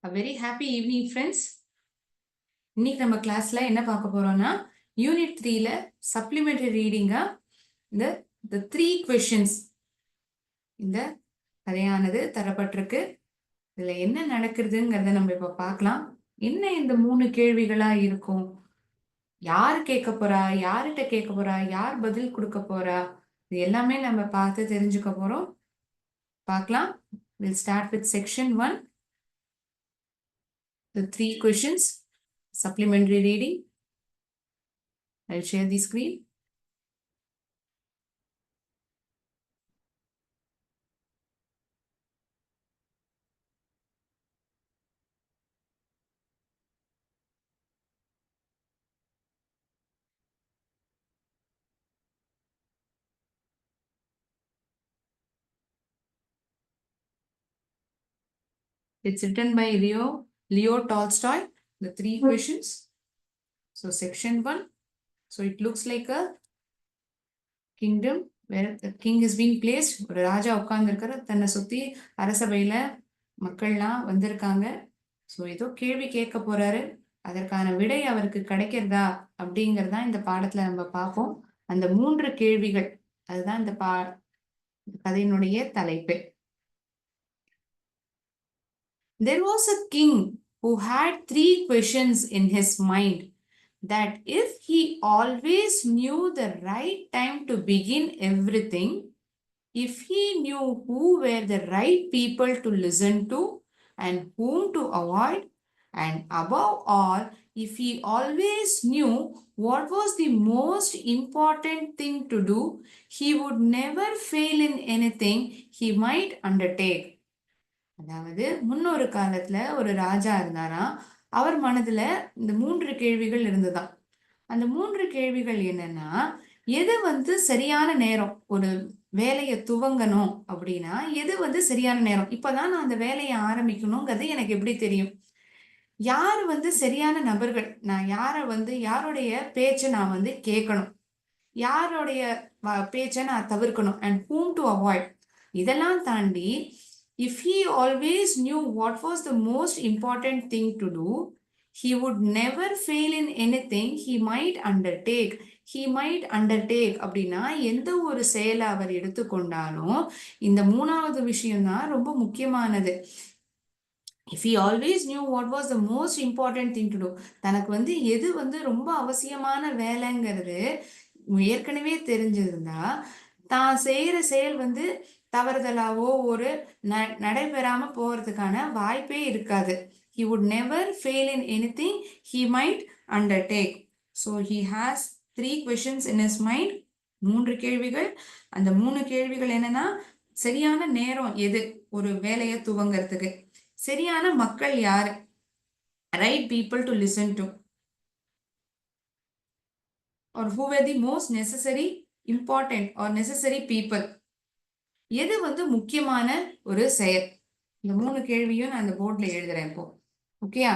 A very happy evening, friends. இன்னைக்கு நம்ம கிளாஸ்ல என்ன பார்க்க போறோம்னா யூனிட் 3ல சப்ளிமெண்டரி ரீடிங்கா இந்த the 3 questions இந்த கதையானது தரப்பட்டிருக்கு. இதுல என்ன நடக்குதுங்கிறத நம்ம இப்ப பார்க்கலாம். என்ன இந்த 3 கேள்விகளா இருக்கும்? யாரு கேட்க போறா, யார்கிட்ட கேட்க போறா, யார் பதில் கொடுக்க போறா, இது எல்லாமே நம்ம பார்த்து தெரிஞ்சுக்க போறோம். பார்க்கலாம். We'll start with section 1. The 3 questions, supplementary reading. I'll share the screen. It's written by Leo Tolstoy, the 3 questions. So section 1. So it looks like a kingdom where the king is being placed. ஒரு ராஜா உட்கார்ந்துருக்காரு, தன்னை சுத்தி அரசவையில மக்கள்லாம் வந்திருக்காங்க. So ஏதோ கேள்வி கேட்க போறாரு, அதற்கான விடை அவருக்கு கிடைக்கிறதா அப்படிங்கிறதா இந்த பாடத்துல நம்ம பார்ப்போம். அந்த 3 கேள்விகள், அதுதான் இந்த கதையினுடைய தலைப்பு. There was a king who had 3 questions in his mind, that if he always knew the right time to begin everything, if he knew who were the right people to listen to and whom to avoid, and above all, if he always knew what was the most important thing to do, he would never fail in anything he might undertake. அதாவது முன்னொரு காலத்துல ஒரு ராஜா இருந்தாராம். அவர் மனதுல இந்த 3 கேள்விகள் இருந்துதான். அந்த 3 கேள்விகள் என்னன்னா, எது சரியான நேரம், ஒரு வேலையை துவங்கணும் அப்படின்னா எது சரியான நேரம், இப்பதான் நான் அந்த வேலையை ஆரம்பிக்கணுங்கிறது எனக்கு எப்படி தெரியும், யார் சரியான நபர்கள், நான் யாருடைய பேச்சை நான் கேட்கணும், யாருடைய பேச்சை நான் தவிர்க்கணும், and whom to avoid. இதெல்லாம் தாண்டி if he always knew what was the most important thing to do, he would never fail in anything he might undertake. He might undertake அப்படின்னா எந்த ஒரு செயலை அவர் எடுத்துக்கொண்டாலும் இந்த 3வது விஷயம் தான் ரொம்ப முக்கியமானது. If he always knew what was the most important thing to do, தனக்கு எது ரொம்ப அவசியமான வேலைங்கிறது ஏற்கனவே தெரிஞ்சிருந்தா தான் செய்யற செயல் தவறுதலாவோ ஒரு நடைபெறாம போறதுக்கான வாய்ப்பே இருக்காது. He would never fail in anything he might undertake. So he has 3 questions in his mind. 3 கேள்விகள். அந்த 3 கேள்விகள் என்னன்னா, சரியான நேரம் எது ஒரு வேலையை துவங்கிறதுக்கு, சரியான மக்கள் யாரு, right people to listen to, or who were the most necessary, important or necessary people, எது முக்கியமான ஒரு செயல். இந்த 3 கேள்வியும் நான் இந்த போர்ட்ல எழுதுறேன் இப்போ. ஓகேயா?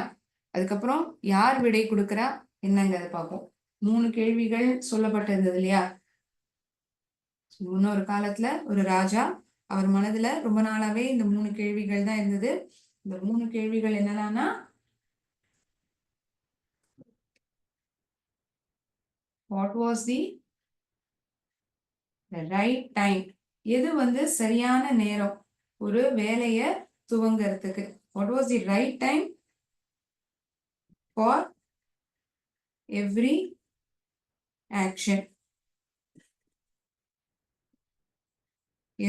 அதுக்கப்புறம் யார் விடை கொடுக்கறா என்னங்கிறத பார்ப்போம். 3 கேள்விகள் சொல்லப்பட்டிருந்தது இல்லையா? முன்னொரு காலத்துல ஒரு ராஜா, அவர் மனதுல ரொம்ப நாளாவே இந்த 3 கேள்விகள் தான் இருந்தது. இந்த 3 கேள்விகள் என்னன்னா, what was the right time, எது சரியான நேரம் ஒரு வேலைய துவங்கறதுக்கு, what was the right time for every action,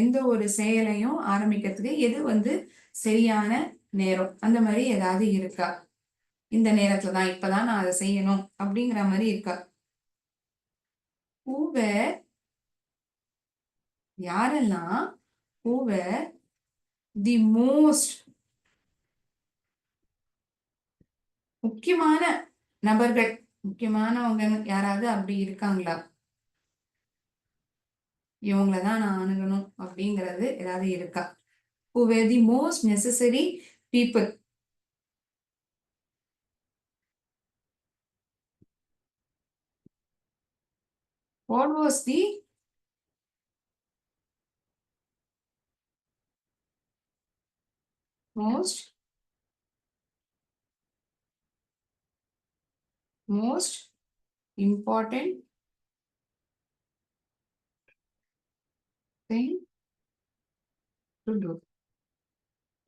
எந்த ஒரு செயலையும் ஆரம்பிக்கிறதுக்கு எது சரியான நேரம், அந்த மாதிரி ஏதாவது இருக்கா, இந்த நேரத்துல தான் இப்பதான் நான் அதை செய்யணும் அப்படிங்கிற மாதிரி இருக்கா. Who were, யாரெல்லாம், who were the most, முக்கியமான நபர்கள், முக்கியமானவங்க யாராவது அப்படி இருக்காங்களா, இவங்களதான் நான் அணுகணும் அப்படிங்கிறது ஏதாவது இருக்கா. Who were the most necessary people. What was the most most important thing to do.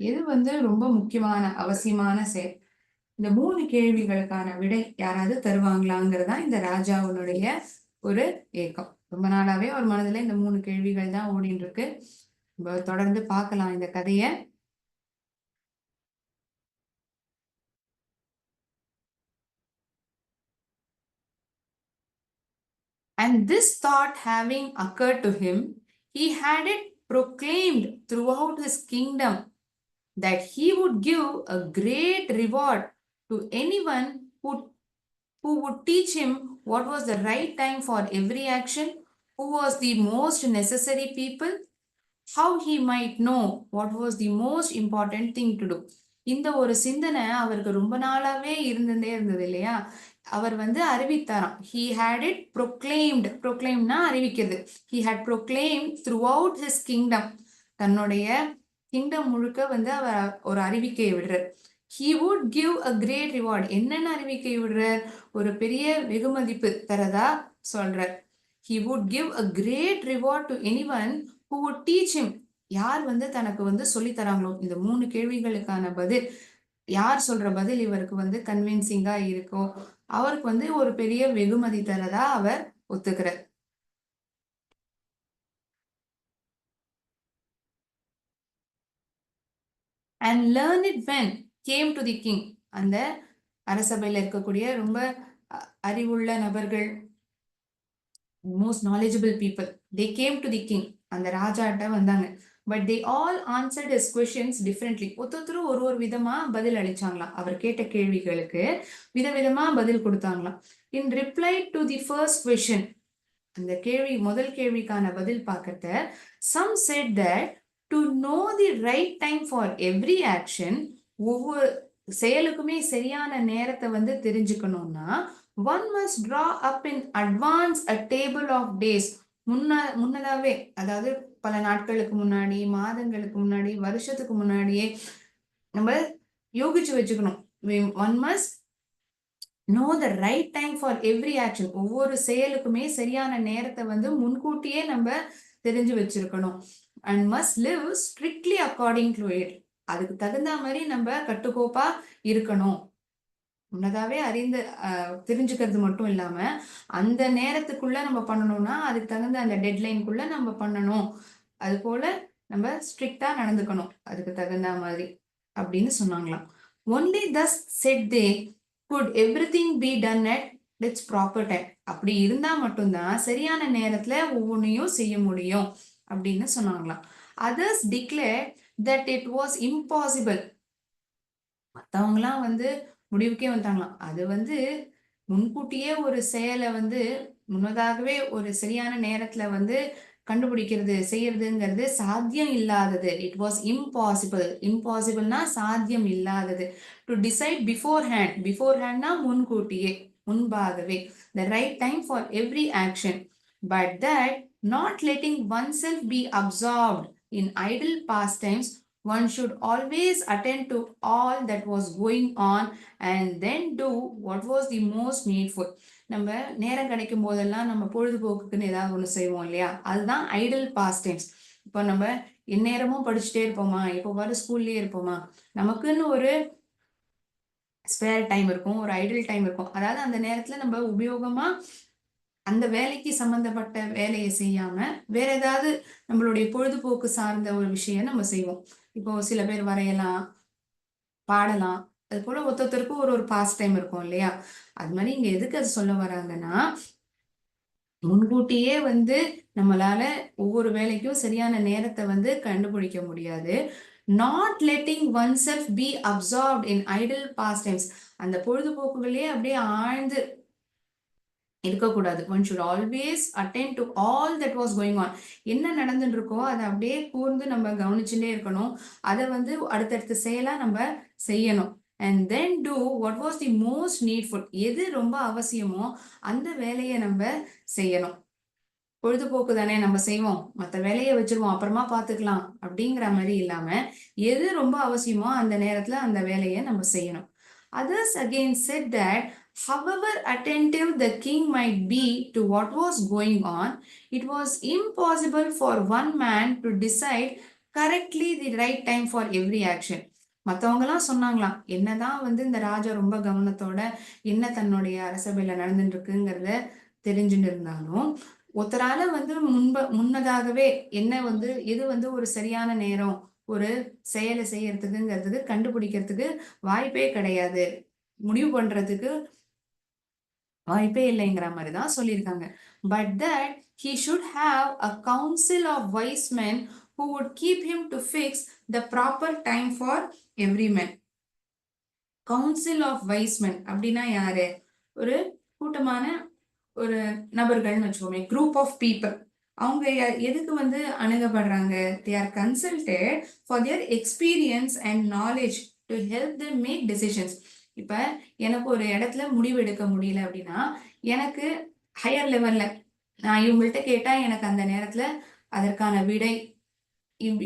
எது வந்து ரொம்ப முக்கியமான அவசியமான செயல்? இந்த 3 கேள்விகளுக்கான விடை யாராவது தருவாங்களாங்கிறது தான் இந்த ராஜாவுடைய ஒரு ஏக்கம். ரொம்ப நாளாவே அவர் மனதுல இந்த 3 கேள்விகள் தான் ஓடிட்டு இருக்கு. தொடர்ந்து பார்க்கலாம் இந்த கதைய. And this thought having occurred to him, he had it proclaimed throughout his kingdom that he would give a great reward to anyone who would teach him what was the right time for every action, who was the most necessary people, how he might know what was the most important thing to do. இந்த ஒரு சிந்தனை அவருக்கு ரொம்ப நாளாவே இருந்ததே இருந்தது இல்லையா? அவர் வந்து அறிவித்தாராம். He had it proclaimed. proclaimனா அறிவிக்கிறது. He had proclaimed throughout his kingdom. தன்னுடைய கிங்டம் முழுக்க வந்து அவர் ஒரு அறிவிக்கையை விடுறார். He would give a great reward. என்னென்ன அறிவிக்கை விடுறார்? ஒரு பெரிய வெகுமதிப்பு தரதா சொல்றார். He would give a great reward to anyone who would teach him. யார் வந்து தனக்கு வந்து சொல்லி தராங்களோ, இந்த 3 கேள்விகளுக்கான பதில் யார் சொல்ற பதில் இவருக்கு வந்து கன்வின்சிங்கா இருக்கோ அவருக்கு வந்து ஒரு பெரிய வெகுமதி தரதா அவர் ஒத்துக்கிறார். And learn it when came to the king. அந்த அரசபையில் இருக்கக்கூடிய ரொம்ப அறிவுள்ள நபர்கள், most knowledgeable people, they came to the king. அந்த ராஜாட்ட வந்தாங்க. But they all answered his questions differently. ஒருத்தரும் ஒரு விதமா பதில் அளிச்சாங்களாம். அவர் கேட்ட கேள்விகளுக்கு விதவிதமா பதில் கொடுத்தாங்களாம். In reply to the first question, அந்த கேள்வி முதல் கேள்விக்கான பதில் பார்க்கறத, some said that to know the right time for every action, ஒவ்வொரு செயலுக்குமே சரியான நேரத்தை வந்து தெரிஞ்சுக்கணும்னா, one must draw up in advance a table of days. முன்னதாவே, அதாவது பல நாட்களுக்கு முன்னாடி, மாதங்களுக்கு முன்னாடி, வருஷத்துக்கு முன்னாடியே நம்ம யோகிச்சு வச்சுக்கணும். One must know the right time for every action. ஒவ்வொரு செயலுக்குமே சரியான நேரத்தை வந்து முன்கூட்டியே நம்ம தெரிஞ்சு வச்சிருக்கணும். And must live strictly according to it. அதுக்கு தகுந்த மாதிரி நம்ம கட்டுக்கோப்பா இருக்கணும். முன்னதாவே அறிந்து தெரிஞ்சுக்கிறது மட்டும் இல்லாம அந்த நேரத்துக்குள்ள நம்ம பண்ணணும்னா அதுக்கு தகுந்த அந்த டெட்லைனுக்குள்ள நம்ம பண்ணணும். அது போல நம்ம ஸ்ட்ரிக்டா நடந்துக்கணும் அதுக்கு தகுந்த மாதிரி அப்படின்னு சொன்னாங்களாம். Only thus said they could everything be done at its proper time. அப்படி இருந்தா மட்டும்தான் சரியான நேரத்துல ஒவ்வொன்றையும் செய்ய முடியும் அப்படின்னு சொன்னாங்களாம். Others declared that it was impossible. மற்றவங்களாம் வந்து முடிவுக்கே வந்துட்டாங்களாம். அது வந்து முன்கூட்டியே ஒரு செயலை வந்து முன்னதாகவே ஒரு சரியான நேரத்துல வந்து கண்டுபிடிக்கிறது செய்யறதுங்கிறது சாத்தியம் இல்லாதது. It was impossible. இம்பாசிபிள்னா சாத்தியம் இல்லாதது. To decide beforehand. Before ஹேண்ட்னா முன்கூட்டியே, முன்பாகவே. The right time for every action. But that not letting oneself be absorbed in idle pastimes, one should always attend to all that was going on and then do what was the most needful. நம்ம நேரம் கிடைக்கும் போதெல்லாம் நம்ம பொழுதுபோக்குக்குன்னு ஏதாவது ஒன்று செய்வோம் இல்லையா? அதுதான் ஐடில் பாஸ்ட் டைம்ஸ். இப்போ நம்ம எந்நேரமும் படிச்சுட்டே இருப்போமா? இப்போ வர ஸ்கூல்லயே இருப்போமா? நமக்குன்னு ஒரு ஸ்பேர் டைம் இருக்கும், ஒரு ஐடில் டைம் இருக்கும். அதாவது அந்த நேரத்துல நம்ம உபயோகமா அந்த வேலைக்கு சம்பந்தப்பட்ட வேலையை செய்யாம வேற ஏதாவது நம்மளுடைய பொழுதுபோக்கு சார்ந்த ஒரு விஷயம் நம்ம செய்வோம். இப்போ சில பேர் வரையலாம், பாடலாம். அது போல ஒருத்தருக்கும் ஒரு பாஸ்ட் டைம் இருக்கும் இல்லையா? அது மாதிரி இங்க எதுக்கு அது சொல்ல வராங்கன்னா, முன்கூட்டியே வந்து நம்மளால ஒவ்வொரு வேலைக்கும் சரியான நேரத்தை வந்து கண்டுபிடிக்க முடியாது. Not letting oneself be absorbed in idle pastimes. அந்த பொழுதுபோக்குகளே அப்படியே ஆழ்ந்து இருக்கக்கூடாது. One should always attend to all that was going on. என்ன நடந்துட்டு இருக்கோ அதை அப்படியே கூர்ந்து நம்ம கவனிச்சுட்டே இருக்கணும். அதை வந்து அடுத்தடுத்த செயலா நம்ம செய்யணும். And then do what was the most needful. எது ரொம்ப அவசியமோ அந்த வேலையை நம்ம செய்யணும். பொழுதுபோக்கு தானே நம்ம செய்வோம், மற்ற வேலையை வச்சிருவோம் அப்புறமா பார்த்துக்கலாம் அப்படிங்கிற மாதிரி இல்லாம எது ரொம்ப அவசியமோ அந்த நேரத்துல அந்த வேலையை நம்ம செய்யணும். Others again said that However attentive the king might be to what was going on, it was impossible for one man to decide correctly the right time for every action. மற்றவங்கலாம் சொன்னாங்களாம், என்னதான் இந்த ராஜா ரொம்ப கவனத்தோட என்ன தன்னுடைய அரசவையில நடந்துட்டு இருக்குங்கிறத தெரிஞ்சுட்டு இருந்தாலும், ஒருத்தரால முன்னதாகவே என்ன எது ஒரு சரியான நேரம் ஒரு செயலை செய்யறதுக்குங்கிறதுக்கு கண்டுபிடிக்கிறதுக்கு வாய்ப்பே கிடையாது, முடிவு பண்றதுக்கு வாய்ப்பே இல்லைங்கிற மாதிரி தான் சொல்லியிருக்காங்க. But that he should have a council of wise men who would keep him to fix the proper time for every man. Council of wise men அப்படின்னா யாரு? ஒரு கூட்டமான ஒரு நபர்கள்னு வச்சுக்கோமே, குரூப் ஆஃப் பீப்புள். அவங்க எதுக்கு அணுகப்படுறாங்க? they are consulted for their experience and knowledge to help them make decisions. இப்ப எனக்கு ஒரு இடத்துல முடிவு எடுக்க முடியல அப்படின்னா, எனக்கு ஹையர் லெவல்ல நான் இவங்கள்ட்ட கேட்டா எனக்கு அந்த நேரத்துல அதற்கான விடை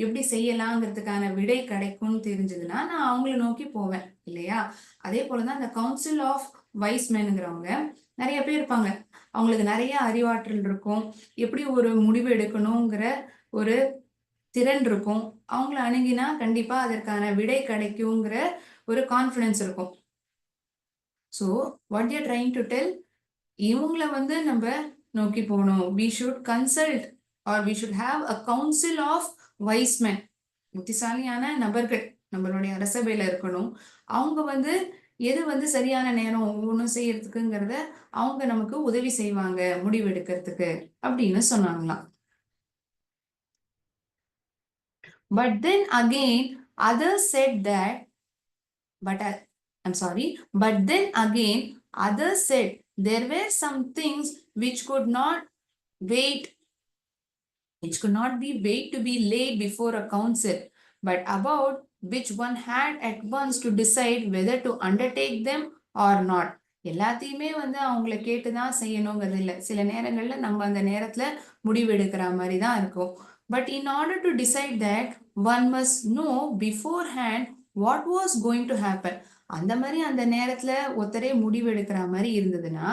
எப்படி செய்யலாங்கிறதுக்கான விடை கிடைக்கும்னு தெரிஞ்சதுன்னா நான் அவங்கள நோக்கி போவேன் இல்லையா? அதே போலதான் இந்த கவுன்சில் ஆஃப் வைஸ் மேனுங்கிறவங்க நிறைய பேர் இருப்பாங்க. அவங்களுக்கு நிறைய அறிவாற்றல் இருக்கும், எப்படி ஒரு முடிவு எடுக்கணுங்கிற ஒரு திறன் இருக்கும். அவங்கள அணுகினா கண்டிப்பா அதற்கான விடை கிடைக்குங்கிற ஒரு கான்ஃபிடன்ஸ் இருக்கும். So what you trying to tell, இவங்கள நம்ம நோக்கி போகணும். we should consult or we should have a council of wise men. புத்திசாலியான நபர்கள் நம்மளுடைய அரசபையில இருக்கணும். அவங்க எது சரியான நேரம் ஒவ்வொன்றும் செய்யறதுக்குங்கிறத அவங்க நமக்கு உதவி செய்வாங்க முடிவு எடுக்கிறதுக்கு அப்படின்னு சொன்னாங்களாம். But then again others said that but then again others said there were some things which could not be wait to be laid before a council, but about which one had at once to decide whether to undertake them or not. எல்லாத்தையுமே அவங்கள கேட்டுதான் செய்யணுங்கிறது இல்லை. சில நேரங்கள்ல நம்ம அந்த நேரத்துல முடிவு எடுக்கிற மாதிரி தான் இருக்கும். But in order to decide that, one must know beforehand what was going to happen. அந்த மாதிரி அந்த நேரத்துல ஒருத்தரே முடிவு எடுக்கிற மாதிரி இருந்ததுன்னா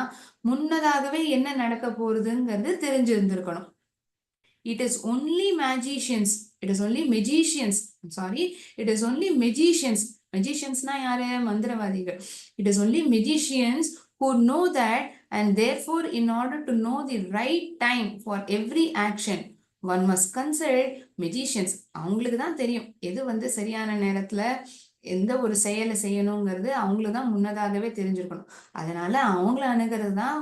முன்னதாகவே என்ன நடக்க போறதுங்கிறது தெரிஞ்சிருந்திருக்கணும். It is only magicians. It is only magicians. I'm sorry. It is only magicians. Magicians na yaare? Mandravadigal. It is only magicians who know that, and therefore in order to know the right time for every action, one must consult magicians. அவங்களுக்கு தான் தெரியும் எது சரியான நேரத்துல எந்த ஒரு செயலை செய்யணுங்கிறது அவங்களுக்கு தான் முன்னதாகவே தெரிஞ்சிருக்கணும். அதனால அவங்கள அணுகிறது தான்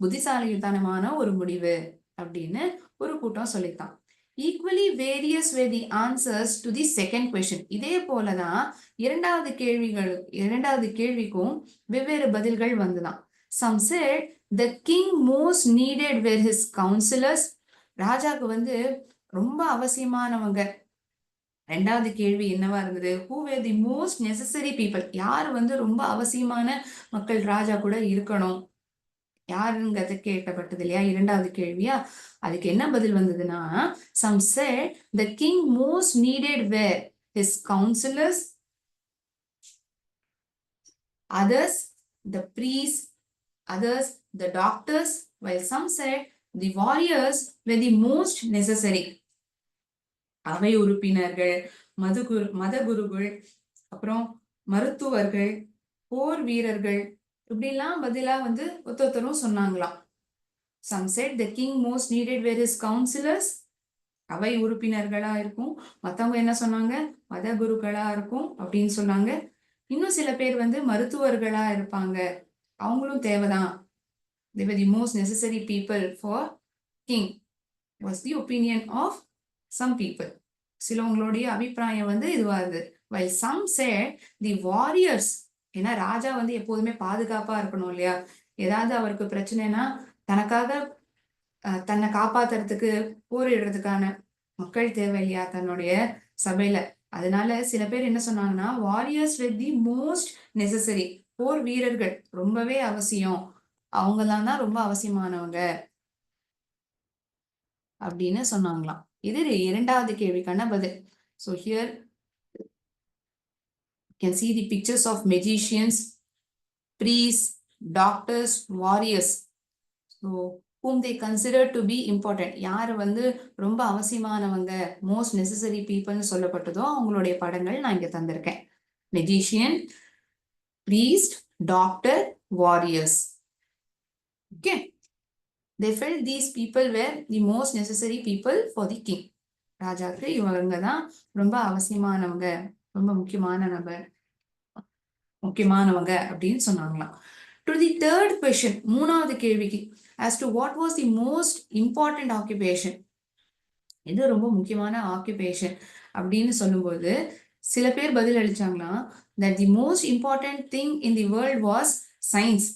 புத்திசாலித்தனமான ஒரு முடிவு அப்படின்னு ஒரு கூட்டம் சொல்லித்தான். Equally various were the answers to the second question. இதே போலதான் இரண்டாவது கேள்விக்கும் வெவ்வேறு பதில்கள் வந்துதான். Some said the king most needed were his counselors. ராஜாக்கு ரொம்ப அவசியமானவங்க. ரெண்டாவது கேள்வி என்னவா இருந்தது? who were the most necessary people. யார் ரொம்ப அவசியமான மக்கள் ராஜா கூட இருக்கணும் யாருங்கிறத கேட்கப்பட்டது இல்லையா? இரண்டாவது கேள்வியா. அதுக்கு என்ன பதில் வந்ததுன்னா, some said the king most needed were his counselors, others the priests, others the doctors, while some said the warriors were the most necessary. அவை உறுப்பினர்கள், மத குருகள், அப்புறம் மருத்துவர்கள், போர் வீரர்கள், இப்படிலாம் பதிலா ஒருத்தரும் சொன்னாங்களாம். Some said the king most needed were his counselors. அவை உறுப்பினர்களா இருக்கும். மத்தவங்க என்ன சொன்னாங்க? மத குருக்களா இருக்கும் அப்படின்னு சொன்னாங்க. இன்னும் சில பேர் மருத்துவர்களா இருப்பாங்க, அவங்களும் தேவைதான். They were the most necessary people for king was the opinion of some people. சிலவங்களுடைய அபிப்பிராயம் இதுவா இருந்தது. While some said the warriors, ஏன்னா ராஜா எப்போதுமே பாதுகாப்பா இருக்கணும் இல்லையா? ஏதாவது அவருக்கு பிரச்சனைனா தனக்காக தன்னை காப்பாத்துறதுக்கு போரிடுறதுக்கான மக்கள் தேவை இல்லையா தன்னுடைய சபையில? அதனால சில பேர் என்ன சொன்னாங்கன்னா, warriors with the most necessary, போர் வீரர்கள் ரொம்பவே அவசியம், அவங்கதான் தான் ரொம்ப அவசியமானவங்க அப்படின்னு சொன்னாங்களாம். இது இரண்டாவது கேள்விக்கான பதில். So here you can see the pictures of magicians, priests, doctors, warriors. So whom they consider to be important. யார் வந்து ரொம்ப அவசியமானவங்க, most necessary people சொல்லப்பட்டதோ அவங்களுடைய படங்கள் நான் இங்க தந்திருக்கேன். Magician, priest, doctor, warriors. Okay. They felt these people were the most necessary people for the king. ராஜாக்கு இவங்க தான் ரொம்ப அவசியமானவங்க, ரொம்ப முக்கியமானவங்க அப்படின்னு சொன்னாங்களாம். To the third question, மூணாவது கேள்விக்கு, as to what was the most important occupation, இது ரொம்ப முக்கியமான ஆக்குபேஷன் அப்படின்னு சொல்லும்போது சில பேர் பதில் அளிச்சாங்களாம், that the most important thing in the world was science.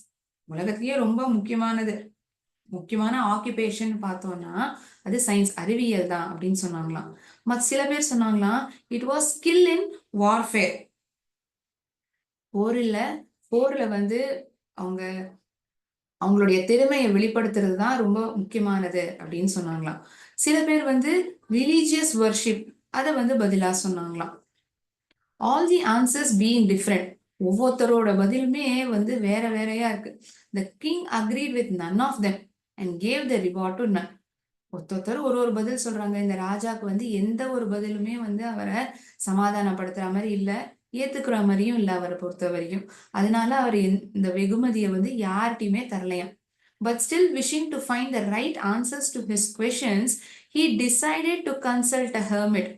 உலகத்திலேயே ரொம்ப முக்கியமான ஆக்குபேஷன் பார்த்தோம்னா அது சயின்ஸ், அறிவியல் தான் அப்படின்னு சொன்னாங்களாம். சில பேர் சொன்னாங்களாம், it was skill in warfare. போர்ல வந்து அவங்களுடைய திறமையை வெளிப்படுத்துறது தான் ரொம்ப முக்கியமானது அப்படின்னு சொன்னாங்களாம். சில பேர் வந்து ரிலீஜியஸ் வர்ஷிப், அதை வந்து பதிலா சொன்னாங்களாம். All the answers being different, ஒவ்வொருத்தரோட பதிலுமே வந்து வேற வேறையா இருக்கு. The king agreed with none of them and gave the reward to none. ஒருத்தர் ஒரு பதில் சொல்றாங்க. இந்த ராஜாக்கு வந்து எந்த ஒரு பதிலுமே வந்து அவரை சமாதானப்படுத்துற மாதிரி இல்லை, ஏத்துக்கிற மாதிரியும் இல்லை அவரை பொறுத்த வரைக்கும். அதனால அவர் இந்த வெகுமதியை வந்து யார்கிட்டயுமே தரலையாம். But still wishing to find the right answers to his questions, he decided to consult a hermit.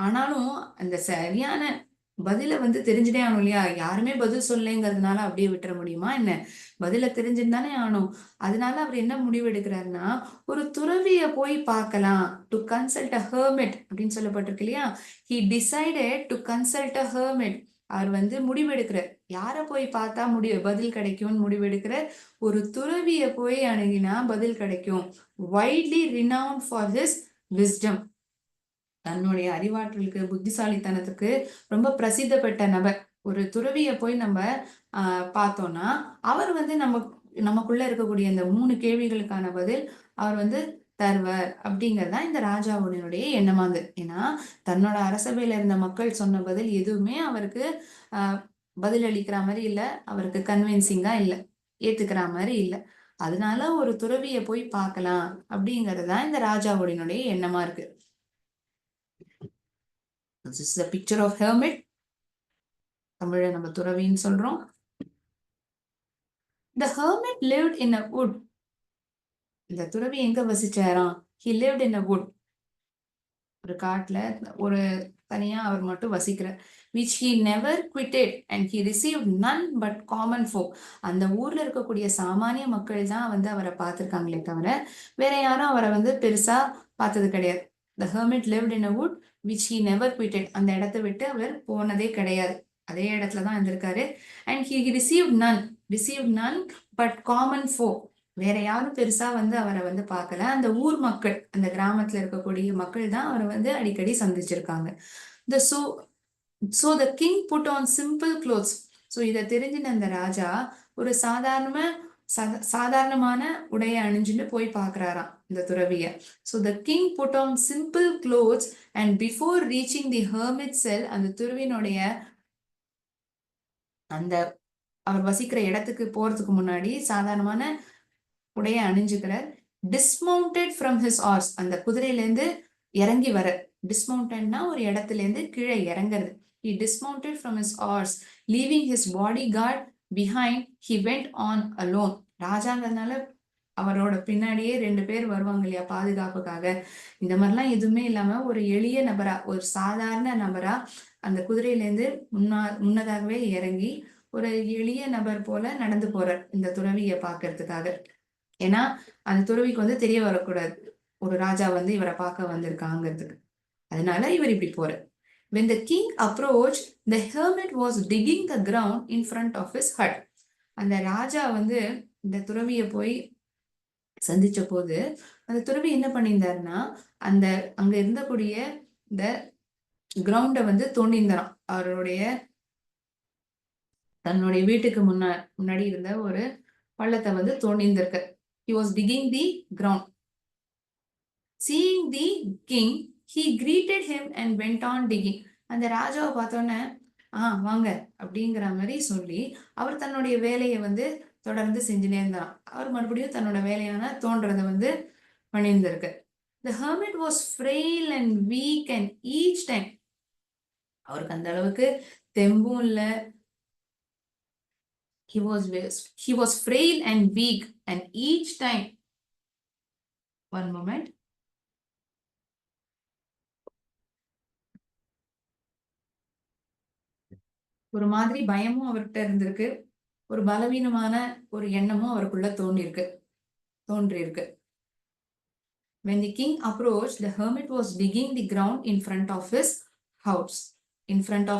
ஆனாலும் அந்த சரியான பதில வந்து தெரிஞ்சுட்டே ஆகணும் இல்லையா? யாருமே பதில் சொல்லலைங்கிறதுனால அப்படியே விட்டுற முடியுமா என்ன? பதில தெரிஞ்சுன்னு ஆகணும். அதனால அவர் என்ன முடிவு எடுக்கிறாருன்னா, ஒரு துறவிய போய் பார்க்கலாம். டு கன்சல்ட் அ ஹெர்மிட் அப்படின்னு சொல்லப்பட்டிருக்கு இல்லையா? He decided to consult a hermit. அவர் வந்து முடிவெடுக்கிறார், யார போய் பார்த்தா பதில் கிடைக்கும்னு முடிவெடுக்கிறார். ஒரு துறவிய போய் அணுகினா பதில் கிடைக்கும். Widely renowned for his wisdom. தன்னுடைய அறிவாற்றலுக்கு, புத்திசாலித்தனத்துக்கு ரொம்ப பிரசித்த பெற்ற நபர். ஒரு துறவிய போய் நம்ம பார்த்தோம்னா அவர் வந்து நமக்குள்ள இருக்கக்கூடிய இந்த 3 கேள்விகளுக்கான பதில் அவர் வந்து தருவார் அப்படிங்கறதுதான் இந்த ராஜாவுடைய எண்ணமாந்து. ஏன்னா தன்னோட அரசவையில இருந்த மக்கள் சொன்ன பதில் எதுவுமே அவருக்கு பதில் அளிக்கிற மாதிரி இல்ல, அவருக்கு கன்வின்சிங்கா இல்ல, ஏத்துக்கிற மாதிரி இல்ல. அதனால ஒரு துறவிய போய் பார்க்கலாம் அப்படிங்கறதுதான் இந்த ராஜாவுடைய எண்ணமா இருக்கு. This is a picture of hermit. தமிழ்ல நம்ம துறவின்னு சொல்றோம். The hermit lived in a wood. இந்த துறவி எங்க வசிச்சாராம்? He lived in a wood. ஒரு காட்டுல ஒரு தனியா அவர் மட்டும் வசிக்கிறார். Which he never quitted and he received none but common folk. அந்த ஊர்ல இருக்கக்கூடிய சாமானிய மக்கள் தான் வந்து அவரை பார்த்திருக்காங்களே தவிர வேற யாரும் அவரை வந்து பெருசா பார்த்தது கிடையாது. The hermit lived in a wood which he never quitted. அந்த இடத்தை விட்டு அவர் போனதே கிடையாது, அதே இடத்துலதான் இருந்திருக்காரு. And he received none but common folk. வேற யாரும் பெருசா வந்து அவரை வந்து பார்க்கல. அந்த ஊர் மக்கள், அந்த கிராமத்துல இருக்கக்கூடிய மக்கள் தான் அவரை வந்து அடிக்கடி சந்திச்சிருக்காங்க. So the king put on simple clothes. So இதை தெரிஞ்சின அந்த ராஜா ஒரு சாதாரணமான உடைய அணிஞ்சுட்டு போய் பார்க்கறாராம் இந்த துறவிய. So the king put on simple clothes and before reaching the hermit cell, அந்த துறவினுடைய அந்த அவர் வசிக்கிற இடத்துக்கு போறதுக்கு முன்னாடி சாதாரணமான உடைய அணிஞ்சுக்கிறார். டிஸ்மவுண்டட் ஃப்ரம் ஹிஸ் ஹார்ஸ், அந்த குதிரையில இருந்து இறங்கி வர. டிஸ்மவுண்டட்னா ஒரு இடத்துல இருந்து கீழே இறங்குறது. He dismounted from his horse, leaving his bodyguard behind. He went on alone. ராஜாங்கிறதுனால அவரோட பின்னாடியே 2 பேர் வருவாங்க இல்லையா பாதுகாப்புக்காக. இந்த மாதிரிலாம் எதுவுமே இல்லாம ஒரு எளிய நபரா, ஒரு சாதாரண நபரா அந்த குதிரையில இருந்து முன்னதாகவே இறங்கி ஒரு எளிய நபர் போல நடந்து போறார் இந்த துறவியை பார்க்கறதுக்காக. ஏன்னா அந்த துறவிக்கு வந்து தெரிய வரக்கூடாது ஒரு ராஜா வந்து இவரை பார்க்க வந்திருக்காங்கிறதுக்கு. அதனால இவர் இப்படி போறார். When the king approached, the hermit was digging the ground in front of his hut. அந்த ராஜா வந்து இந்த துறவிய போய் சந்திச்ச போது அந்த துறவி என்ன பண்ணியிருந்தாருன்னா அந்த அங்க இருந்தக்கூடிய இந்த கிரவுண்ட வந்து தோண்டியிருந்தாராம். அவருடைய தன்னுடைய வீட்டுக்கு முன்னாடி இருந்த ஒரு பள்ளத்தை வந்து தோண்டியிருந்திருக்க. He was digging the ground. Seeing the king, he greeted him and went on digging. அந்த ராஜாவை பார்த்தோன்னே வாங்க அப்படிங்கிற மாதிரி சொல்லி அவர் தன்னுடைய வேலையை வந்து தொடர்ந்து செஞ்சுனே இருந்தான். அவர் மறுபடியும் தன்னோட வேலையான தோன்றதை வந்து பண்ணியிருந்திருக்கு. The hermit was frail and weak and each time அவருக்கு அந்த அளவுக்கு தெம்பும் இல்ல. He was frail and weak and each time one moment ஒரு மாதிரி பயமும் அவர்கிட்ட இருந்திருக்கு. ஒரு பலவீனமான ஒரு எண்ணமும் அவருக்குள்ள தோன்றியிருக்கு. When the king approached, the hermit was digging the ground in front of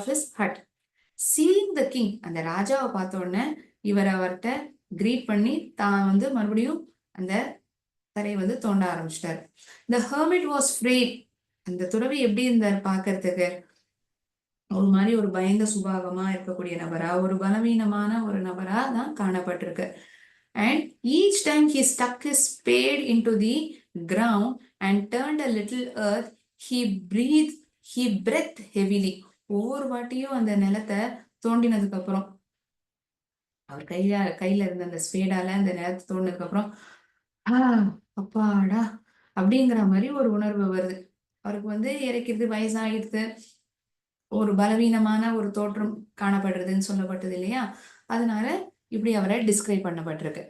his hut. Seeing the king, அந்த ராஜாவை பார்த்த உடனே இவர் அவர்கிட்ட கிரீட் பண்ணி தான் வந்து மறுபடியும் அந்த தரையை வந்து தோண்ட ஆரம்பிச்சிட்டாரு. The hermit was frail. அந்த துறவி எப்படி இருந்தார் பார்க்கறதுக்கு? ஒரு மாதிரி ஒரு பயந்த சுபாவமா இருக்கக்கூடிய நபரா, ஒரு பலவீனமான ஒரு நபரா தான் காணப்பட்டிருக்கு. And each time he stuck his spade into the ground and turned a little earth, he breathed heavily. ஒவ்வொரு வாட்டியும் அந்த நிலத்தை தோண்டினதுக்கு அப்புறம் அவர் கையில இருந்த அந்த ஸ்பேடால அந்த நிலத்தை தோண்டினதுக்கு அப்புறம் அப்பாடா அப்படிங்கிற மாதிரி ஒரு உணர்வு வருது. அவருக்கு வந்து இறக்கிறது வயசாகிடுது, ஒரு பலவீனமான ஒரு தோற்றம் காணப்படுறதுன்னு சொல்லப்பட்டது இல்லையா? அதனால இப்படி அவரை டிஸ்கிரைப் பண்ணப்பட்டிருக்கு.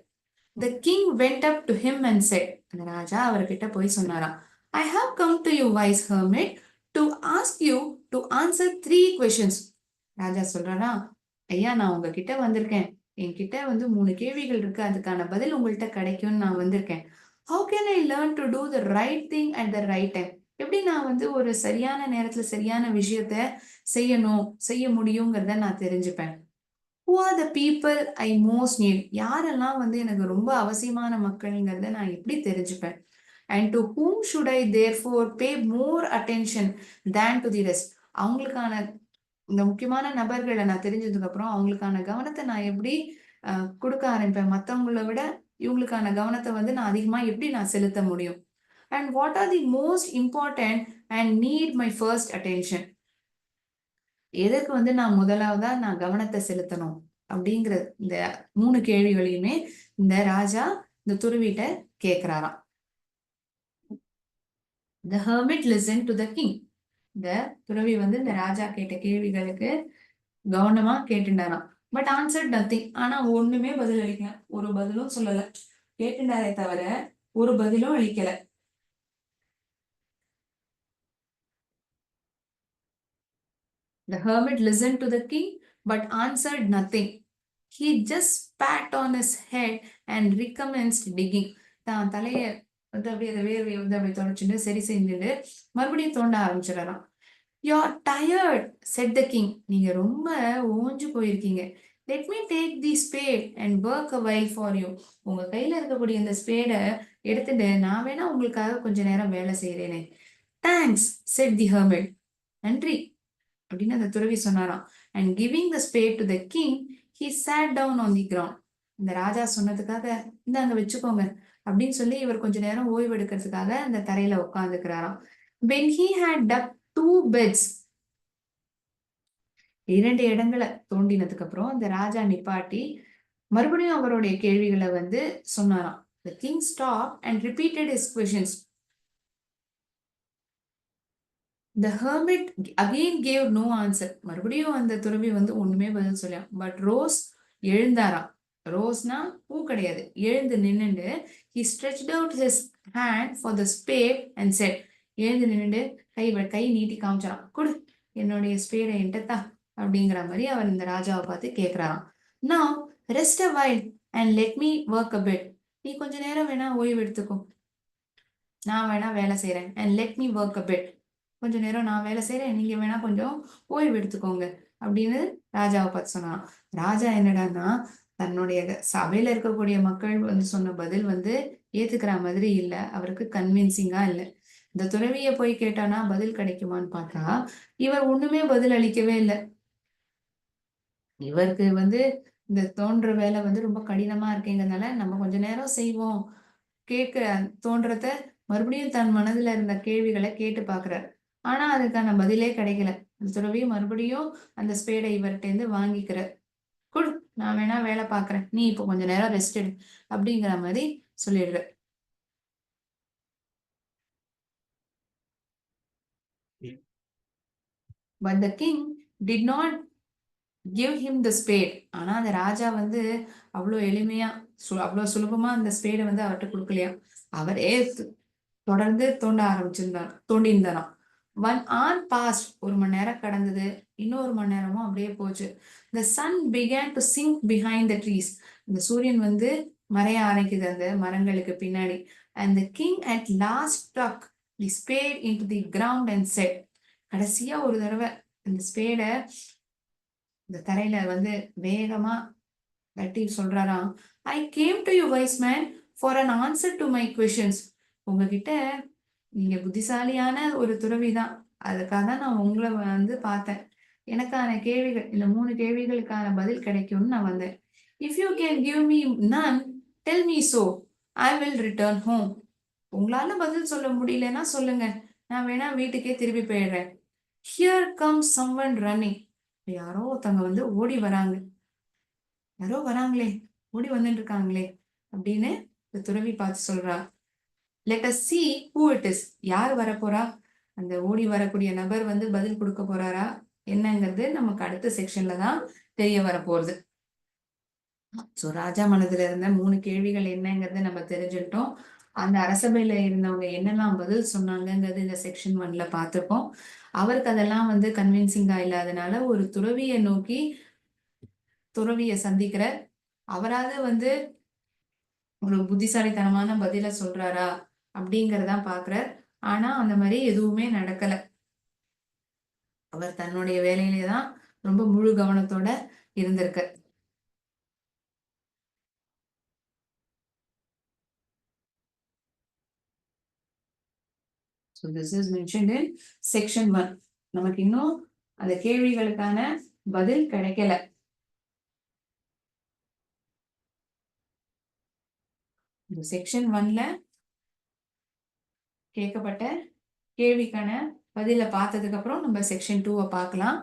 The king went up to him and said, அந்த ராஜா அவர்கிட்ட போய் சொன்னாராம், I have come to you, wise hermit, to ask you to answer 3 questions. ராஜா சொல்றாரா, ஐயா நான் உங்ககிட்ட வந்திருக்கேன், என்கிட்ட வந்து 3 கேள்விகள் இருக்கு, அதுக்கான பதில் உங்கள்கிட்ட கிடைக்கும்னு நான் வந்திருக்கேன். How can I learn to do the right thing at the right time? எப்படி நான் வந்து ஒரு சரியான நேரத்துல சரியான விஷயத்த செய்ய முடியுங்கிறத நான் தெரிஞ்சுப்பேன். Who are the people I most need? யாரெல்லாம் வந்து எனக்கு ரொம்ப அவசியமான மக்கள்ங்கிறத நான் எப்படி தெரிஞ்சுப்பேன்? And to whom should I therefore pay more attention than to the rest? அவங்களுக்கான இந்த முக்கியமான நபர்களை நான் தெரிஞ்சதுக்கு அப்புறம் அவங்களுக்கான கவனத்தை நான் எப்படி கொடுக்க ஆரம்பிப்பேன்? மற்றவங்களை விட இவங்களுக்கான கவனத்தை வந்து நான் அதிகமா எப்படி நான் செலுத்த முடியும்? And what are the most important and need my first attention? எதற்கு வந்து நான் முதலாவதா நான் கவனத்தை செலுத்தணும் அப்படிங்கிற இந்த 3 கேள்விகளையுமே இந்த ராஜா இந்த துறவிட்ட கேட்கிறாராம். The hermit listened to the king. இந்த துறவி வந்து இந்த ராஜா கேட்ட கேள்விகளுக்கு கவனமா கேட்டுண்டாராம். But answered nothing. ஆனா ஒண்ணுமே பதில் அளிக்கல, ஒரு பதிலும் சொல்லல. கேட்டுண்டாரே தவிர ஒரு பதிலும் அளிக்கல. The hermit listened to the king but answered nothing. He just spat on his head and recommenced digging. தான் தலைய வந்து அப்படியே அந்த வேர்வையை வந்து அப்படியே தொடச்சுட்டு சரி செஞ்சுட்டு மறுபடியும் தோண்ட ஆரம்பிச்சிடறான். You're tired, said the king. நீங்க ரொம்ப ஓஞ்சு போயிருக்கீங்க. Let me take the spade and work a while for you. உங்க கையில இருக்கக்கூடிய இந்த ஸ்பேடை எடுத்துட்டு நான் வேணா உங்களுக்காக கொஞ்ச நேரம் வேலை செய்யறேனே. Thanks, said the hermit. நன்றி அப்படின்னு அந்த துறவி சொன்னாராம். And giving the spade to the king, he sat down on the ground. இந்த ராஜா சொன்னதுக்காக இந்தாங்க வச்சுக்கோங்க அப்படின்னு சொல்லி இவர் கொஞ்ச நேரம் ஓய்வு எடுக்கிறதுக்காக அந்த தரையில உட்கார்ந்துக்கிறாராம். When he had dug 2 beds, 2 இடங்களை தோண்டினதுக்கு அப்புறம் அந்த ராஜா நிப்பாட்டி மறுபடியும் அவருடைய கேள்விகளை வந்து சொன்னாராம். The king stopped and repeated his questions. The hermit again gave no answer. மறுபடியும் அந்த துறவி வந்து ஒண்ணுமே பதில் சொல்லியான். But rose எழுந்தாராம். ரோஸ்னா பூ கிடையாது, எழுந்து நின்னுண்டு he stretched out his hand for the spade and said, எழுந்து நின்னுண்டு கை நீட்டி காமிச்சாராம். கொடு என்னுடைய ஸ்பேடை என்கிட்ட அப்படிங்கிற மாதிரி அவர் இந்த ராஜாவை பார்த்து கேட்கிறாராம். Now rest a while and let me work a bit. நீ கொஞ்ச நேரம் வேணா ஓய்வு எடுத்துக்கோ, நான் வேணா வேலை செய்யறேன். And let me work a bit. கொஞ்ச நேரம் நான் வேலை செய்யறேன், நீங்க வேணா கொஞ்சம் ஓய்வு எடுத்துக்கோங்க அப்படின்னு ராஜாவை பார்த்து சொன்னான். ராஜா என்னடான்னா தன்னுடைய சபையில இருக்கக்கூடிய மக்கள் வந்து சொன்ன பதில் வந்து ஏத்துக்கிற மாதிரி இல்ல, அவருக்கு கன்வின்சிங்கா இல்ல. இந்த துறவிய போய் கேட்டானா பதில் கிடைக்குமான்னு பார்த்தா இவர் ஒண்ணுமே பதில் அளிக்கவே இல்லை. இவருக்கு வந்து இந்த தோன்ற வேலை வந்து ரொம்ப கடினமா இருக்கேங்கிறதுனால நம்ம கொஞ்ச நேரம் செய்வோம், தோன்றத மறுபடியும் தன் மனதுல இருந்த கேள்விகளை கேட்டு பாக்குறாரு. ஆனா அதுக்கான பதிலே கிடைக்கல. அந்த துறவி மறுபடியும் அந்த ஸ்பேடை இவர்கிட்ட இருந்து வாங்கிக்கிறார். குடு நான் வேணா வேலை பார்க்குறேன், நீ இப்போ கொஞ்ச நேரம் ரெஸ்ட் எடு அப்படிங்கிற மாதிரி சொல்லிடுற. But the king did not give him the spade. ஆனா அந்த ராஜா வந்து அவ்வளோ எளிமையா அவ்வளோ சுலபமா அந்த ஸ்பேடை வந்து அவர்கிட்ட கொடுக்கலையா. அவரே தொடர்ந்து தோண்டியிருந்தாராம். 1 hour passed. 1 மணி நேரம் கடந்தது. இன்னொரு மணி நேரமும் அப்படியே போச்சு. The sun began to sink behind the trees. இந்த சூரியன் வந்து மறைய ஆரம்பிக்குது அந்த மரங்களுக்கு பின்னாடி. And the king at last stuck the spade into the ground and said, கடைசியா ஒரு தடவை இந்த ஸ்பேடை இந்த தரையில வந்து வேகமா தட்டி சொல்றாராம், I came to you wise man for an answer to my questions. உங்ககிட்ட, நீங்க புத்திசாலியான ஒரு துறவிதான், அதுக்காக தான் நான் உங்களை வந்து பார்த்தேன். எனக்கான கேள்விகள், இந்த 3 கேள்விகளுக்கான பதில் கிடைக்கும்னு நான் வந்தேன். If you can give me none, tell me so, I will return home. உங்களால பதில் சொல்ல முடியலன்னா சொல்லுங்க, நான் வேணா வீட்டுக்கே திருப்பி போயிடுறேன். Here comes someone running. யாரோ ஒருத்தவங்க வந்து ஓடி வராங்க. யாரோ வராங்களே, ஓடி வந்துட்டு இருக்காங்களே அப்படின்னு இந்த துறவி பார்த்து சொல்றா. Let us see who it is. யார் வரப்போறா, அந்த ஓடி வரக்கூடிய நபர் வந்து பதில் கொடுக்க போறாரா என்னங்கிறது நமக்கு அடுத்த செக்ஷன்ல தான் தெரிய வரப்போகுது. ஸோ ராஜா மனதுல இருந்த 3 கேள்விகள் என்னங்கிறத நம்ம தெரிஞ்சுக்கிட்டோம். அந்த அரசபையில இருந்தவங்க என்னெல்லாம் பதில் சொன்னாங்கிறது இந்த செக்ஷன் 1ல பார்த்துருக்கோம். அவருக்கு அதெல்லாம் வந்து கன்வின்சிங்கா இல்லாதனால ஒரு துறவியை நோக்கி துறவியை சந்திக்கிற, அவராவது வந்து ஒரு புத்திசாலித்தனமான பதில சொல்றாரா அப்படிங்கறதான் பாக்குறார். ஆனா அந்த மாதிரி எதுவுமே நடக்கல. அவர் தன்னுடைய வேலையிலே தான் ரொம்ப முழு கவனத்தோட இருந்திருக்க. So this is mentioned in section 1. நமக்கு இன்னும் அந்த கேள்விகளுக்கான பதில் கிடைக்கல. இந்த செக்ஷன் 1ல கேட்கப்பட்ட கேள்விக்கான பதில பார்த்ததுக்கு அப்புறம் நம்ம செக்ஷன் 2 பார்க்கலாம்.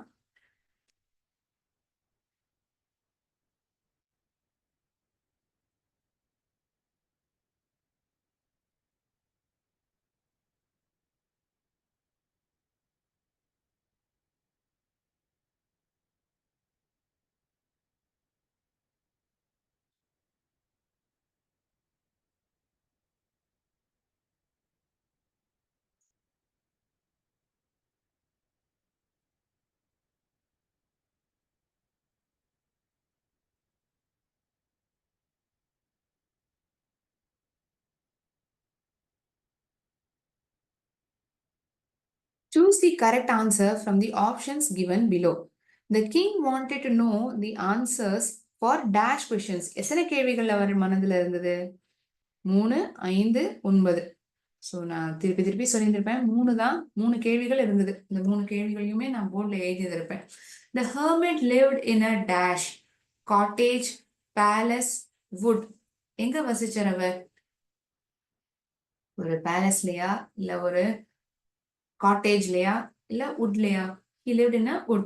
Choose the correct answer from the options given below. The king wanted to know the answers for dash questions. எத்தனை கேள்விகள் அவர் மனதில் இருந்தது? 3, 5, 9. ஸோ நான் திருப்பி திருப்பி சொல்லியிருந்திருப்பேன். 3 கேள்விகள் இருந்தது. இந்த 3 கேள்விகளையுமே நான் போர்டில் எழுதியிருப்பேன். The hermit lived in a dash, cottage, palace, wood. எங்க வசிச்சார் அவர்? ஒரு பேலஸ்லயா, இல்ல ஒரு காட்டேஜ்லயா, இல்ல வுட்லயா? He lived in a wood.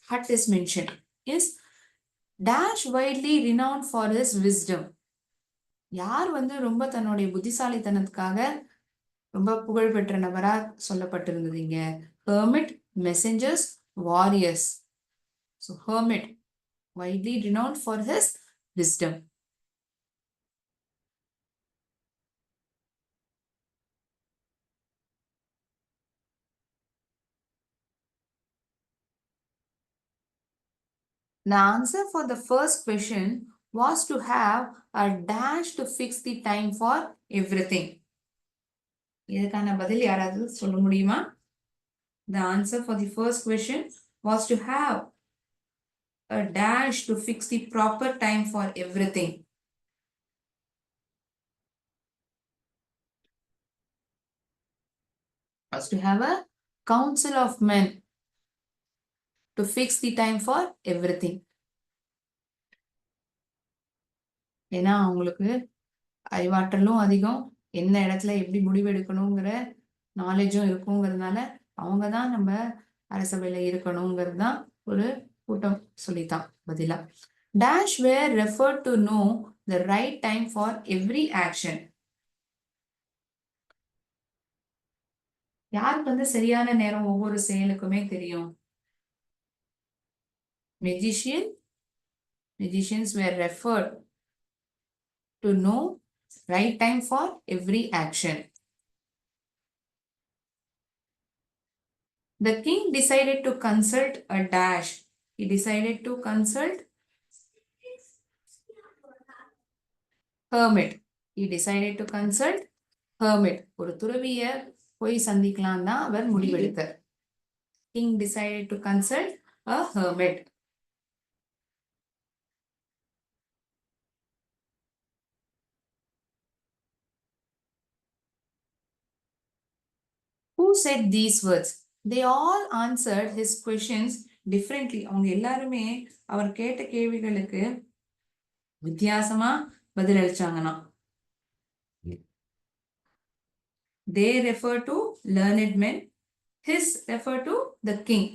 Hut is mentioned. Is dash widely renowned for his wisdom. யார் வந்து ரொம்ப தன்னுடைய புத்திசாலித்தனத்துக்காக ரொம்ப புகழ்பெற்ற நபரா சொல்லப்பட்டிருந்தது இங்க? Hermit, messengers, warriors. So hermit, widely renowned for his wisdom. The answer for the first question was to have a dash to fix the time for everything. இதுக்கான பதில் யாராவது சொல்ல முடியுமா? The answer for the first question was to have a dash to fix the proper time for everything. Was to have a council of men to fix the time for everything. ஏன்னா அவங்களுக்கு அறிவாற்றலும் அதிகம், எந்த இடத்துல எப்படி முடிவெடுக்கணுங்கிற நாலேஜும் இருக்குங்கிறதுனால அவங்க தான் நம்ம அரசவையில இருக்கணுங்கிறது தான் ஒரு கூட்டம் சொல்லித்தான் பதிலா. Dash were referred to know the right time for every action. யாருக்கு வந்து சரியான நேரம் ஒவ்வொரு செயலுக்குமே தெரியும்? Magicians were referred to know right time for every action. The king decided to consult a dash. He decided to consult hermit. He decided to consult hermit. ஒரு துறவிய போய் சந்திக்கலாம் தான் அவர் முடிவெடுத்தார். King decided to consult a hermit. Who said these words? They all answered his questions differently. அவங்க எல்லாருமே அவர் கேட்ட கேள்விகளுக்கு வித்தியாசமா பதிலளிச்சாங்கன்னா. They refer to learned men. His refer to the king.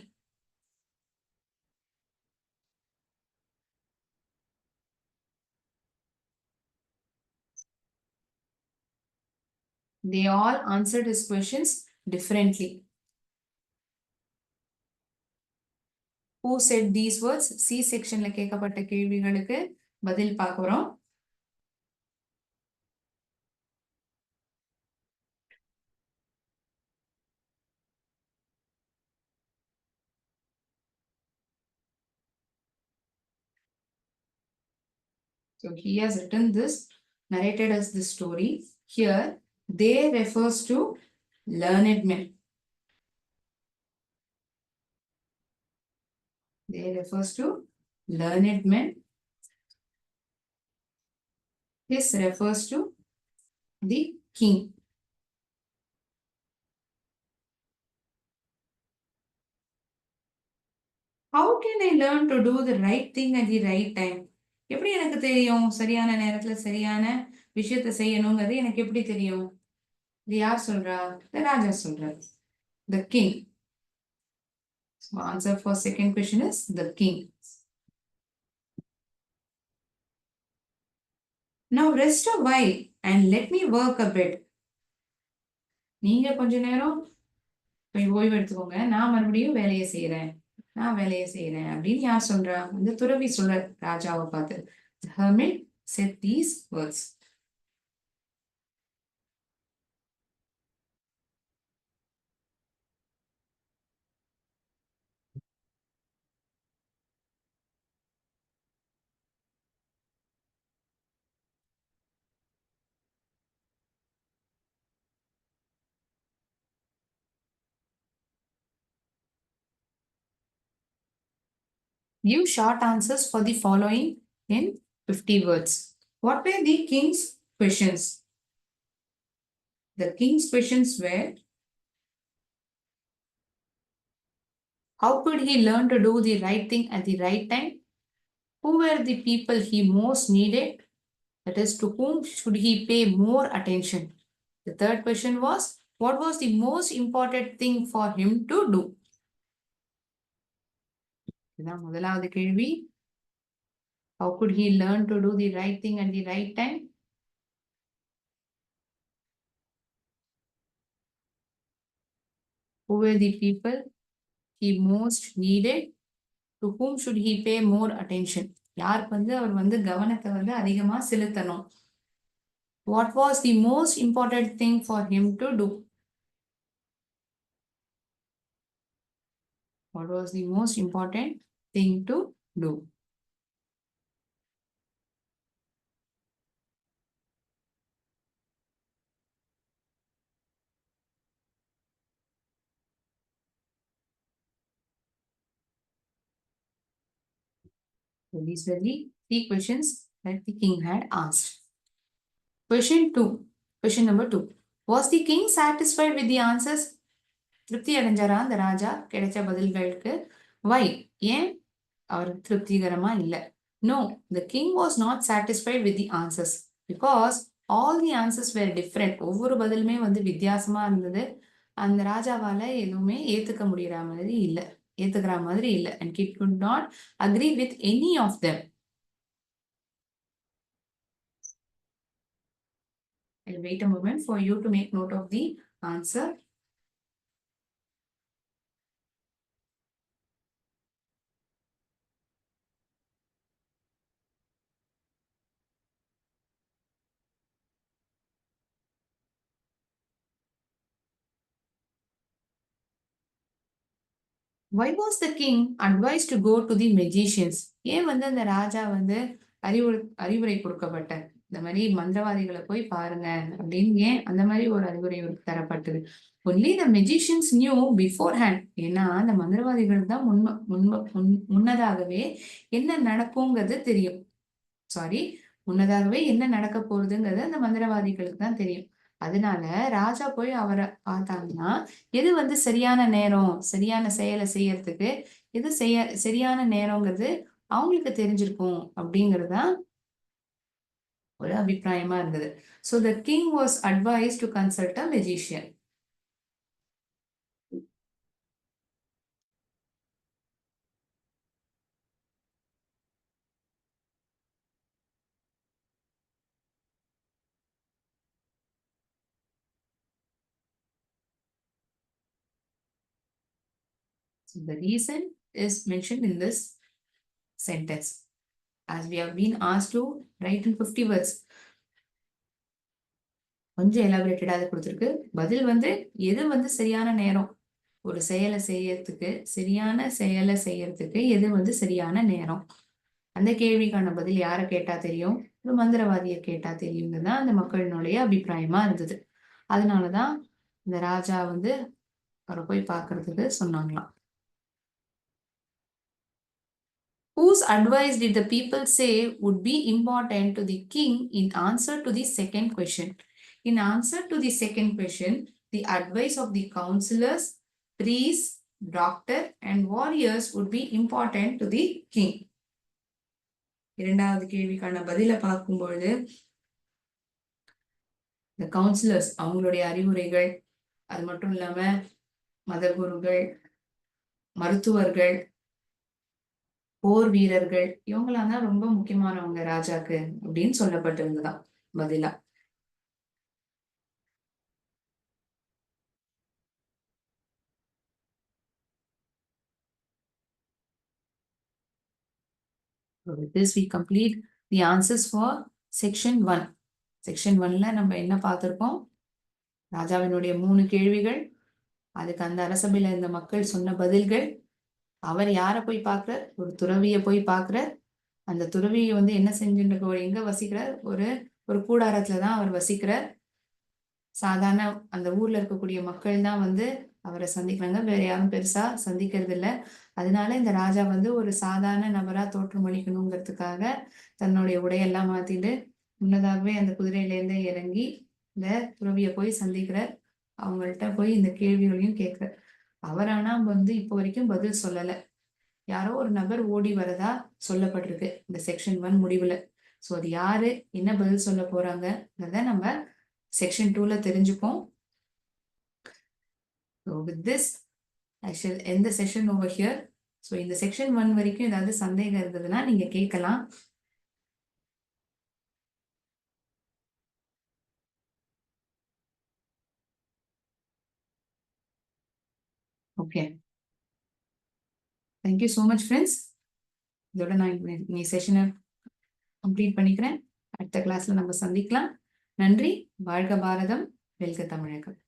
They all answered his questions differently. Who said these words? C sectionல கேட்கப்பட்ட கேள்விகளுக்கு பதில் பார்க்கிறோம். So he has written this, narrated us this story. Here, they refers to learned men. They refers to learned men. His refers to the king. How can I learn to do the right thing at the right time? எப்படி எனக்கு தெரியும் சரியான நேரத்துல சரியான விஷயத்தை செய்யணுங்கிறது எனக்கு எப்படி தெரியும்? இது யார் சொல்றா? ராஜா சொல்றார். The king. So answer for second question is the king. Now rest a while and let me work a bit. நீங்க கொஞ்ச நேரம் போய் ஓய்வு எடுத்துக்கோங்க, நான் மறுபடியும் வேலையை செய்யறேன் அப்படின்னு யார் சொல்றா? அந்த துறவி சொல்ற ராஜாவை பார்த்து. The hermit said these words. Give short answers for the following in 50 words. What were the king's questions? The king's questions were, how could he learn to do the right thing at the right time? Who were the people he most needed? That is, to whom should he pay more attention? The third question was, what was the most important thing for him to do? இதான் முதலாவது கேள்வி. How could he learn to do the right thing at the right time? Who were the people he most needed? To whom should he pay more attention? யாருக்கு வந்து அவர் வந்து கவனத்தை வந்து அதிகமா செலுத்தணும்? What was the most important thing for him to do? What was the most important thing to do? So these were the three questions that the king had asked. Question number 2. Was the king satisfied with the answers? திருப்தி அடைஞ்சாரா அந்த ராஜா கிடைச்ச பதில்களுக்கு? Why? ஏன் அவர் திருப்திகரமா இல்லை? No, the king was not satisfied with the answers because all the answers were different. ஒவ்வொரு பதிலுமே வந்து வித்தியாசமா இருந்தது. அந்த ராஜாவால எதுவுமே ஏத்துக்கிற மாதிரி இல்லை. And he could not agree with any of them. I'll wait a moment for you to make note of the answer. Why was the king advised to go to the magicians? ஏன் வந்து அந்த ராஜா வந்து அறிவுரை கொடுக்கப்பட்டார்? இந்த மாதிரி மந்திரவாதிகளை போய் பாருங்க அப்படின்னு ஏன் அந்த மாதிரி ஒரு அறிவுரை தரப்பட்டது? Only the magicians new before hand. ஏன்னா அந்த மந்திரவாதிகள் தான் முன்னதாகவே என்ன நடக்குங்கிறது தெரியும். சாரி, முன்னதாகவே என்ன நடக்க போகுதுங்கிறது அந்த மந்திரவாதிகளுக்கு தான் தெரியும். அதனால ராஜா போய் அவரை பார்த்தாங்கன்னா எது வந்து சரியான நேரம், சரியான செயலை செய்யறதுக்கு எது சரியான நேரங்கிறது அவங்களுக்கு தெரிஞ்சிருக்கும் அப்படிங்கறதுதான் ஒரு அபிப்பிராயமா இருந்தது. So the king was advised to consult a magician. So the reason is mentioned in this sentence. As we have been asked to write in 50 words. கொஞ்சம் எலாபரேட்டடா அது கொடுத்துருக்கு. பதில் வந்து எது வந்து சரியான நேரம், ஒரு செயலை செய்யறதுக்கு எது வந்து சரியான நேரம்? அந்த கேள்விக்கான பதில் யாரை கேட்டா தெரியும்? ஒரு மந்திரவாதியை கேட்டா தெரியுங்கிறதுதான் அந்த மக்களினுடைய அபிப்பிராயமா இருந்தது. அதனாலதான் இந்த ராஜா வந்து அவரை போய் பார்க்கறதுக்கு சொன்னாங்களாம். Whose advice did the people say would be important to the king in answer to the second question? In answer to the second question, the advice of the counselors, priests, doctor and warriors would be important to the king. இரண்டாவது கேள்விக்கான பதில பார்க்கும்பொழுது இந்த counsellors அவங்களுடைய அறிவுரைகள், அது மட்டும் இல்லாம மதகுருகள், மருத்துவர்கள், போர் வீரர்கள், இவங்களாம் தான் ரொம்ப முக்கியமானவங்க ராஜாக்கு அப்படின்னு சொல்லப்பட்டிருந்ததான் பதிலா. With this we complete the answers for section 1. Section 1ல நம்ம என்ன பார்த்திருக்கோம்? ராஜாவினுடைய 3 கேள்விகள், அதுக்கு அந்த அரசபையில இருந்த மக்கள் சொன்ன பதில்கள், அவர் யாரை போய் பார்க்கிறார்? ஒரு துறவியை போய் பார்க்கிறார். அந்த துறவியை வந்து என்ன செஞ்சுட்டு எங்க வசிக்கிறார்? ஒரு கூடாரத்துலதான் அவர் வசிக்கிறார். சாதாரண அந்த ஊர்ல இருக்கக்கூடிய மக்கள் தான் வந்து அவரை சந்திக்கிறாங்க, வேற யாரும் பெருசா சந்திக்கிறது இல்லை. அதனால இந்த ராஜா வந்து ஒரு சாதாரண நபரா தோற்றமளிக்கணுங்கிறதுக்காக தன்னுடைய உடையெல்லாம் மாத்திட்டு முன்னதாகவே அந்த குதிரையில இருந்து இறங்கி இந்த துறவியை போய் சந்திக்கிறார். அவங்கள்ட்ட போய் இந்த கேள்விகளையும் கேட்கிறார். அவர் ஆனா வந்து இப்போ வரைக்கும் பதில் சொல்லல. யாரோ ஒரு நபர் ஓடி வரதா சொல்லப்பட்டிருக்கு இந்த செக்ஷன் 1 முடிவுல. சோ அது யாரு, என்ன பதில் சொல்ல போறாங்கிறத நம்ம செக்ஷன் 2ல தெரிஞ்சுப்போம். So with this, I shall end the session over here. So இந்த செக்ஷன் 1 வரைக்கும் ஏதாவது சந்தேகம் இருந்ததுன்னா நீங்க கேட்கலாம். Okay, thank you so much friends. இதோட நான் இந்த செஷனை கம்ப்ளீட் பண்ணிக்கிறேன். அடுத்த கிளாஸ்ல நம்ம சந்திக்கலாம். நன்றி. வாழ்க பாரதம், வெல்க தமிழகம்.